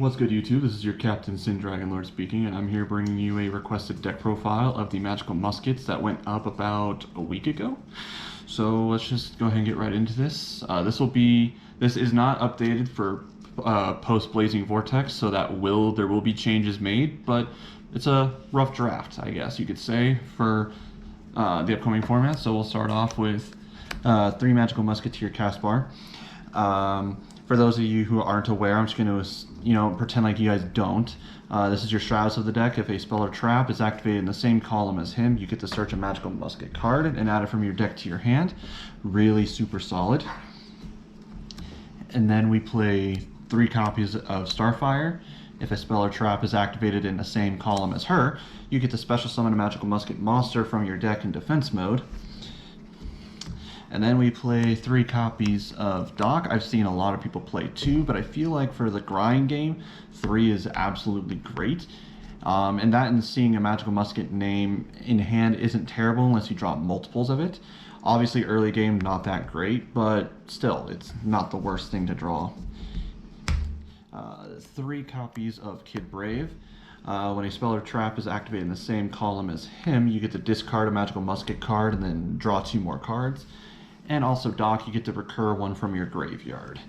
What's good, YouTube? This is your Captain SinDragonLord speaking, and I'm here bringing you a requested deck profile of the magical muskets that went up about a week ago. So let's just go ahead and get right into this. This is not updated for post Blazing Vortex, so there will be changes made, but it's a rough draft, I guess you could say, for the upcoming format. So we'll start off with 3 Magical Musketeer Caspar. For those of you who aren't aware, I'm just going to, pretend like you guys don't. This is your Shrouds of the deck. If a spell or trap is activated in the same column as him, you get to search a magical musket card and add it from your deck to your hand. Really super solid. And then we play 3 copies of Starfire. If a spell or trap is activated in the same column as her, you get to special summon a magical musket monster from your deck in defense mode. And then we play 3 copies of Doc. I've seen a lot of people play 2, but I feel like for the grind game, 3 is absolutely great. And seeing a magical musket name in hand isn't terrible unless you drop multiples of it. Obviously early game, not that great, but still, it's not the worst thing to draw. 3 copies of Kid Brave. When a spell or trap is activated in the same column as him, you get to discard a magical musket card and then draw 2 more cards. And also Doc, you get to recur 1 from your graveyard.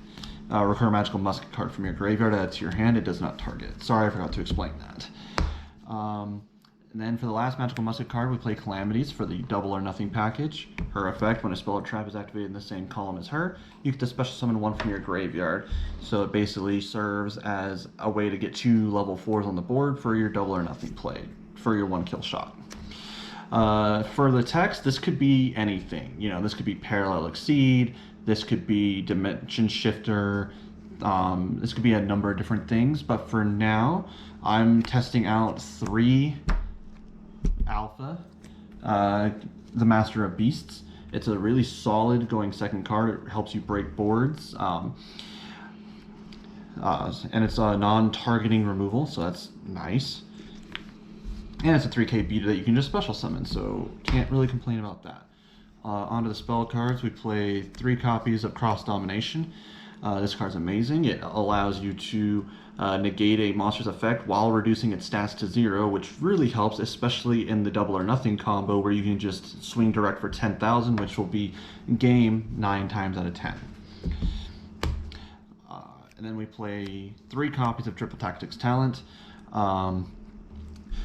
Recur a magical musket card from your graveyard, add it to your hand. It does not target. Sorry, I forgot to explain that. And then for the last magical musket card, we play Calamities for the double or nothing package. Her effect, when a spell or trap is activated in the same column as her, you get to special summon 1 from your graveyard. So it basically serves as a way to get 2 level 4s on the board for your double or nothing play, for your 1 kill shot. For the text, this could be anything. This could be Parallel Exceed, this could be Dimension Shifter, this could be a number of different things, but for now, I'm testing out 3 Alpha, the Master of Beasts. It's a really solid going second card. It helps you break boards, and it's a non-targeting removal, so that's nice. And it's a 3k beta that you can just special summon, so can't really complain about that. Onto the spell cards, we play 3 copies of Cross Domination. This card's amazing. It allows you to negate a monster's effect while reducing its stats to 0, which really helps, especially in the double or nothing combo where you can just swing direct for 10,000, which will be game 9 times out of 10. And then we play 3 copies of Triple Tactics Talent.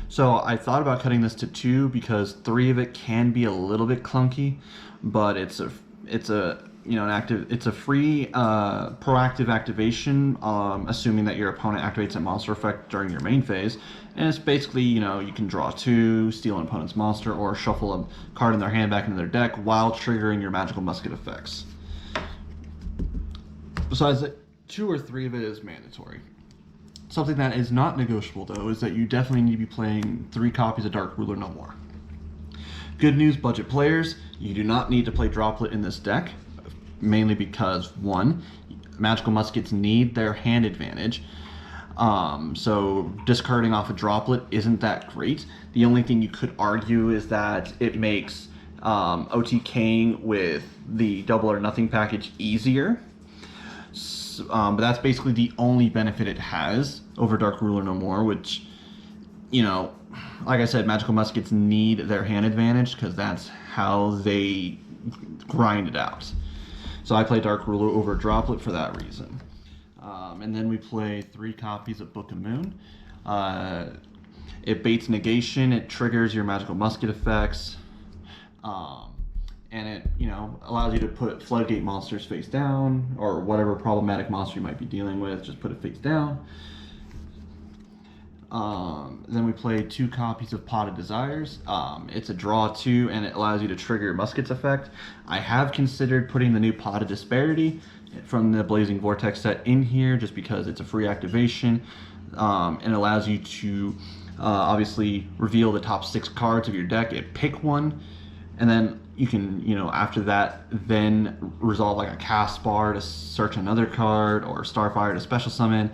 So I thought about cutting this to 2 because 3 of it can be a little bit clunky, but it's a free proactive activation, assuming that your opponent activates a monster effect during your main phase, and it's basically you can draw 2, steal an opponent's monster, or shuffle a card in their hand back into their deck while triggering your magical musket effects. Besides that, 2 or 3 of it is mandatory. Something that is not negotiable, though, is that you definitely need to be playing 3 copies of Dark Ruler no more. Good news, budget players, you do not need to play Droplet in this deck, mainly because, 1, magical muskets need their hand advantage, so discarding off a Droplet isn't that great. The only thing you could argue is that it makes OTKing with the double or nothing package easier. But that's basically the only benefit it has over Dark Ruler No More, which, like I said, magical muskets need their hand advantage because that's how they grind it out. So I play Dark Ruler over Droplet for that reason. And then we play 3 copies of Book of Moon. It baits negation, it triggers your magical musket effects. And it, allows you to put floodgate monsters face down, or whatever problematic monster you might be dealing with, just put it face down. Then we play 2 copies of Pot of Desires. It's a draw 2, and it allows you to trigger your muskets effect. I have considered putting the new Pot of Disparity from the Blazing Vortex set in here, just because it's a free activation, and allows you to obviously reveal the top 6 cards of your deck and pick one. And then you can, after that, then resolve like a Caspar to search another card, or Starfire to special summon.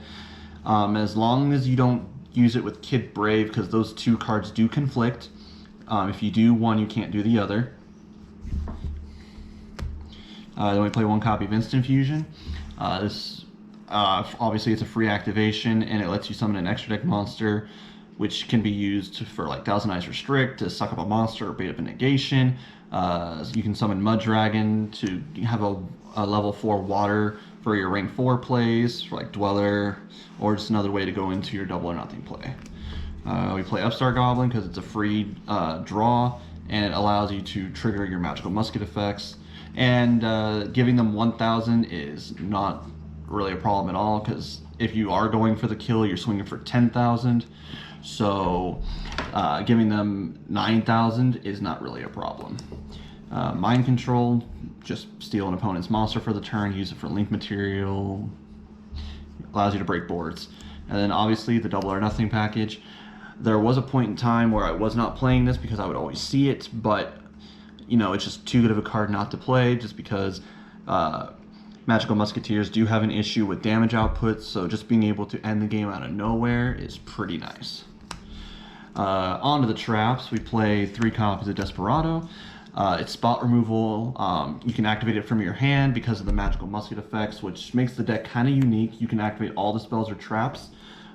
As long as you don't use it with Kid Brave, because those 2 cards do conflict. If you do one, you can't do the other. Then we play 1 copy of Instant Fusion. This Obviously, it's a free activation, and it lets you summon an extra deck monster, which can be used for like Thousand Eyes Restrict to suck up a monster or bait up a negation. You can summon Mud Dragon to have a level 4 water for your rank 4 plays, for like Dweller, or just another way to go into your double or nothing play. We play Upstart Goblin because it's a free draw, and it allows you to trigger your magical musket effects. And giving them 1,000 is not really a problem at all, because if you are going for the kill, you're swinging for 10,000. So giving them 9,000 is not really a problem. Mind Control, just steal an opponent's monster for the turn, use it for link material, allows you to break boards. And then obviously the Double or Nothing package. There was a point in time where I was not playing this because I would always see it, but you know, it's just too good of a card not to play, just because Magical Musketeers do have an issue with damage output, so just being able to end the game out of nowhere is pretty nice. Onto the traps, we play 3 copies of Desperado. It's spot removal. You can activate it from your hand because of the magical musket effects, which makes the deck kind of unique. You can activate all the spells or traps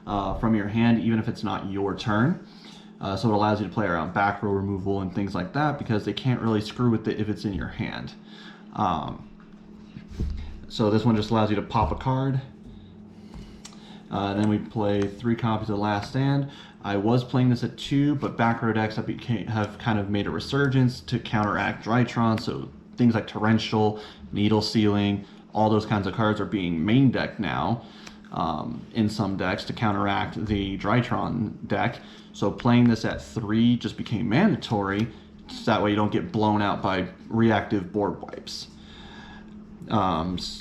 from your hand, even if it's not your turn. So it allows you to play around back row removal and things like that, because they can't really screw with it if it's in your hand. So this one just allows you to pop a card. Then we play 3 copies of Last Stand. I was playing this at 2, but back row decks have kind of made a resurgence to counteract Drytron. So things like Torrential, Needle Sealing, all those kinds of cards are being main decked now in some decks to counteract the Drytron deck. So playing this at 3 just became mandatory, so that way you don't get blown out by reactive board wipes.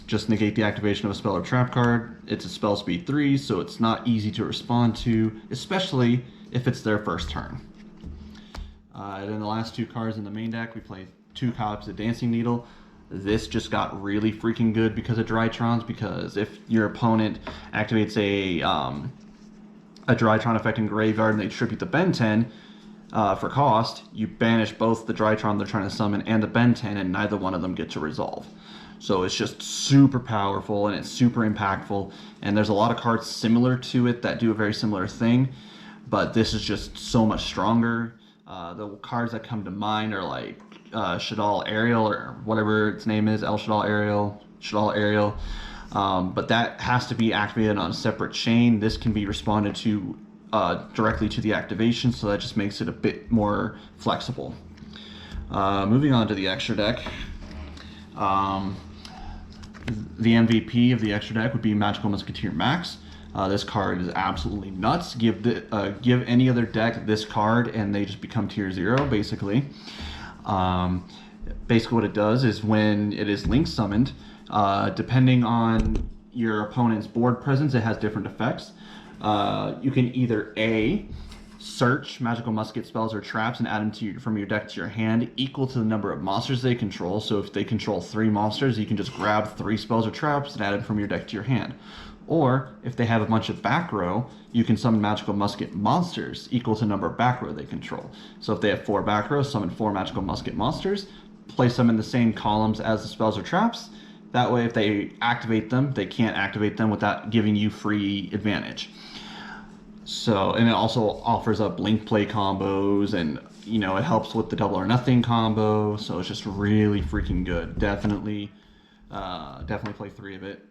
Just negate the activation of a spell or trap card. It's a spell speed 3, so it's not easy to respond to, especially if it's their first turn. And then the last 2 cards in the main deck, we play 2 copies of Dancing Needle. This just got really freaking good because of Drytrons, because if your opponent activates a Drytron effect in Graveyard and they tribute the Ben 10 for cost, you banish both the Drytron they're trying to summon and the Ben 10, and neither one of them get to resolve. So it's just super powerful and it's super impactful, and there's a lot of cards similar to it that do a very similar thing, but this is just so much stronger. The cards that come to mind are like Shadal Ariel, or whatever its name is, El Shadal Ariel. But that has to be activated on a separate chain. This can be responded to directly to the activation, so that just makes it a bit more flexible. Moving on to the extra deck. The MVP of the extra deck would be Magical Musketeer Max. This card is absolutely nuts. Give any other deck this card and they just become tier 0, basically. Basically what it does is when it is link summoned, depending on your opponent's board presence, it has different effects. You can either A, search magical musket spells or traps and add them from your deck to your hand equal to the number of monsters they control. So if they control 3 monsters, you can just grab 3 spells or traps and add them from your deck to your hand. Or if they have a bunch of back row, you can summon magical musket monsters equal to the number of back row they control. So if they have 4 back rows, summon 4 magical musket monsters, place them in the same columns as the spells or traps. That way if they activate them, they can't activate them without giving you free advantage. So, and it also offers up link play combos, and you know, it helps with the double or nothing combo. So it's just really freaking good. Definitely play 3 of it.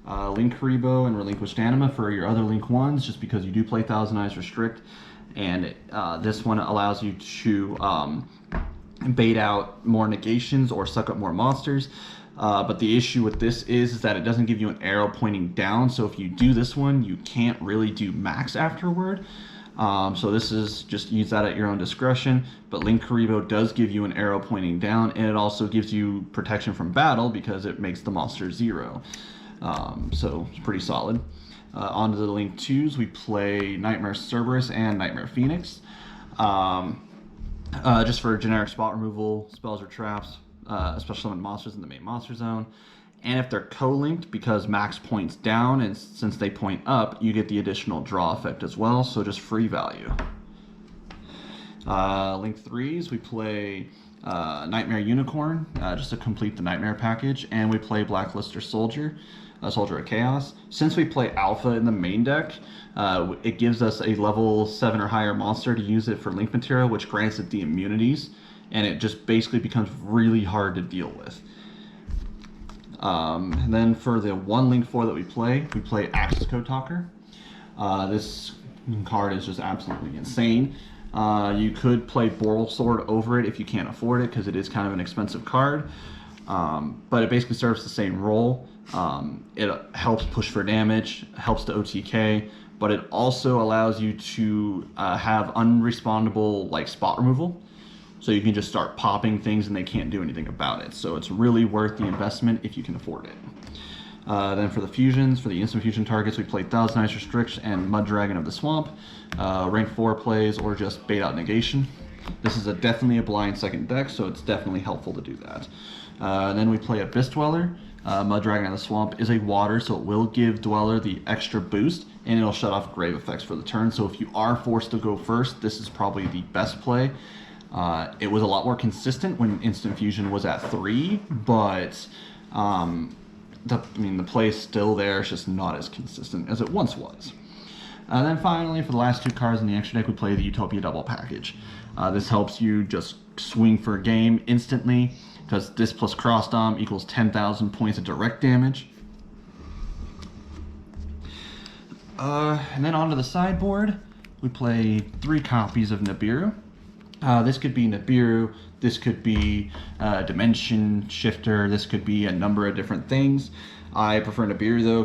Link Karibo and Relinquished Anima for your other Link 1s, just because you do play Thousand Eyes Restrict, and this one allows you to bait out more negations or suck up more monsters. But the issue with this is that it doesn't give you an arrow pointing down, so if you do this one, you can't really do max afterward. So this is just use that at your own discretion, but Link Karibo does give you an arrow pointing down, and it also gives you protection from battle because it makes the monster 0. So it's pretty solid. Onto the Link 2s, we play Nightmare Cerberus and Nightmare Phoenix. Just for generic spot removal, spells or traps, special summon monsters in the main monster zone. And if they're co-linked, because max points down, and since they point up, you get the additional draw effect as well, so just free value. Link 3s, we play Nightmare Unicorn, just to complete the Nightmare package, and we play Blacklister Soldier, Soldier of Chaos. Since we play Alpha in the main deck, it gives us a level 7 or higher monster to use it for link material, which grants it the immunities, and it just basically becomes really hard to deal with. And then for the 1 link 4 that we play Access Code Talker. This card is just absolutely insane. You could play Boral Sword over it if you can't afford it, because it is kind of an expensive card. But it basically serves the same role. It helps push for damage, helps to OTK, but it also allows you to have unrespondable like spot removal. So you can just start popping things and they can't do anything about it. So it's really worth the investment if you can afford it. Then for the fusions, for the instant fusion targets, we played Thousand Eyes Restrict and Mud Dragon of the Swamp. Rank 4 plays or just bait out negation. This is definitely a blind second deck, so it's definitely helpful to do that. Then we play Abyss Dweller. Mud Dragon of the Swamp is a water, so it will give Dweller the extra boost, and it'll shut off grave effects for the turn. So if you are forced to go first, this is probably the best play. It was a lot more consistent when Instant Fusion was at 3, but the play is still there. It's just not as consistent as it once was. Then finally, for the last 2 cards in the extra deck, we play the Utopia Double Package. This helps you just swing for a game instantly, because this plus Cross Dom equals 10,000 points of direct damage. And then onto the sideboard, we play 3 copies of Nibiru. This could be Nibiru, this could be Dimension Shifter, this could be a number of different things. I prefer Nibiru though,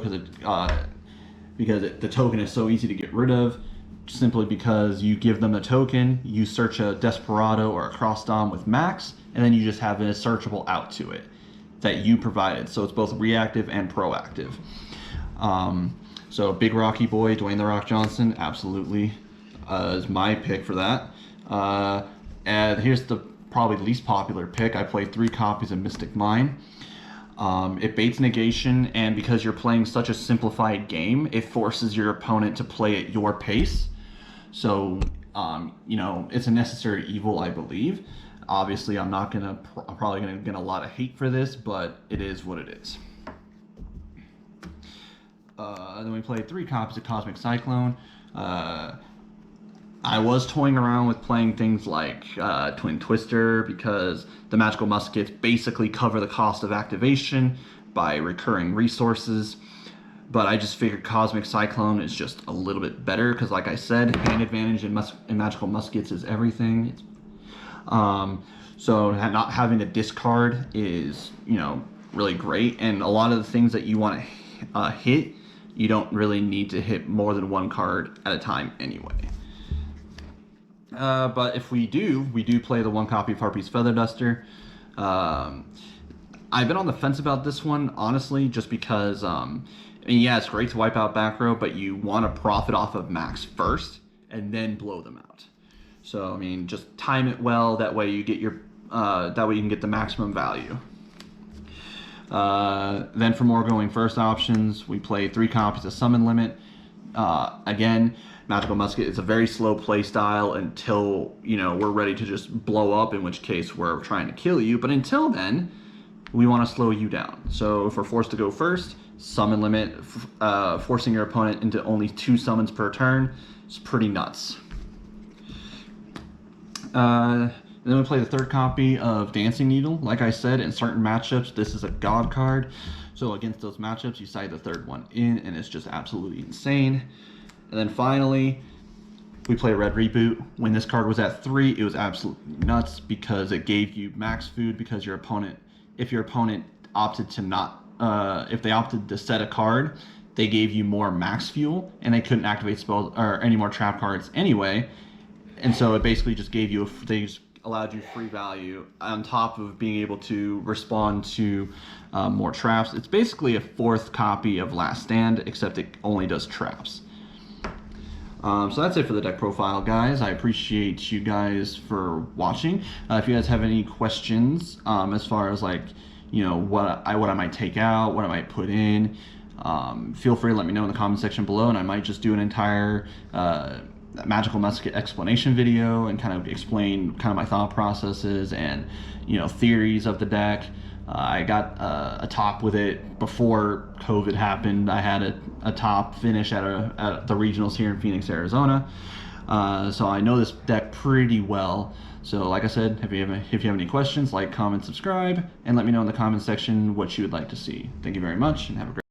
because the token is so easy to get rid of, simply because you give them the token, you search a Desperado or a Cross Dom with Max, and then you just have a searchable out to it that you provided. So it's both reactive and proactive. So Big Rocky Boy, Dwayne The Rock Johnson, absolutely is my pick for that. And here's the probably least popular pick. I played 3 copies of Mystic Mine. It baits negation, and because you're playing such a simplified game, it forces your opponent to play at your pace. So, it's a necessary evil, I believe. Obviously, I'm probably gonna get a lot of hate for this, but it is what it is. Then we played 3 copies of Cosmic Cyclone. I was toying around with playing things like Twin Twister, because the Magical Muskets basically cover the cost of activation by recurring resources. But I just figured Cosmic Cyclone is just a little bit better, because like I said, hand advantage in Magical Muskets is everything. So not having to discard is, really great. And a lot of the things that you want to hit, you don't really need to hit more than 1 card at a time anyway. But if we do play the 1 copy of Harpy's Feather Duster. I've been on the fence about this one, honestly, just because, yeah, it's great to wipe out back row, but you want to profit off of Max first and then blow them out. So, just time it well, that way you get that way you can get the maximum value. Then for more going first options, we play 3 copies of Summon Limit. Again, Magical Musket is a very slow play style until, we're ready to just blow up, in which case we're trying to kill you. But until then, we want to slow you down. So if we're forced to go first, Summon Limit, forcing your opponent into only 2 summons per turn, is pretty nuts. And then we play the 3rd copy of Dancing Needle. Like I said, in certain matchups, this is a god card. So against those matchups, you side the 3rd one in, and it's just absolutely insane. And then finally, we play Red Reboot. When this card was at 3, it was absolutely nuts, because it gave you max food, because if your opponent opted to not, if they opted to set a card, they gave you more max fuel, and they couldn't activate spells or any more trap cards anyway. And so it basically just gave you, they just allowed you free value on top of being able to respond to more traps. It's basically a 4th copy of Last Stand, except it only does traps. So that's it for the deck profile, guys. I appreciate you guys for watching. If you guys have any questions as far as what I might take out, what I might put in, feel free to let me know in the comment section below, and I might just do an entire magical musket explanation video and kind of explain kind of my thought processes and theories of the deck. I got a top with it before COVID happened. I had a top finish at the regionals here in Phoenix, Arizona. So I know this deck pretty well. So like I said, if you have any questions, like, comment, subscribe, and let me know in the comment section what you would like to see. Thank you very much, and have a great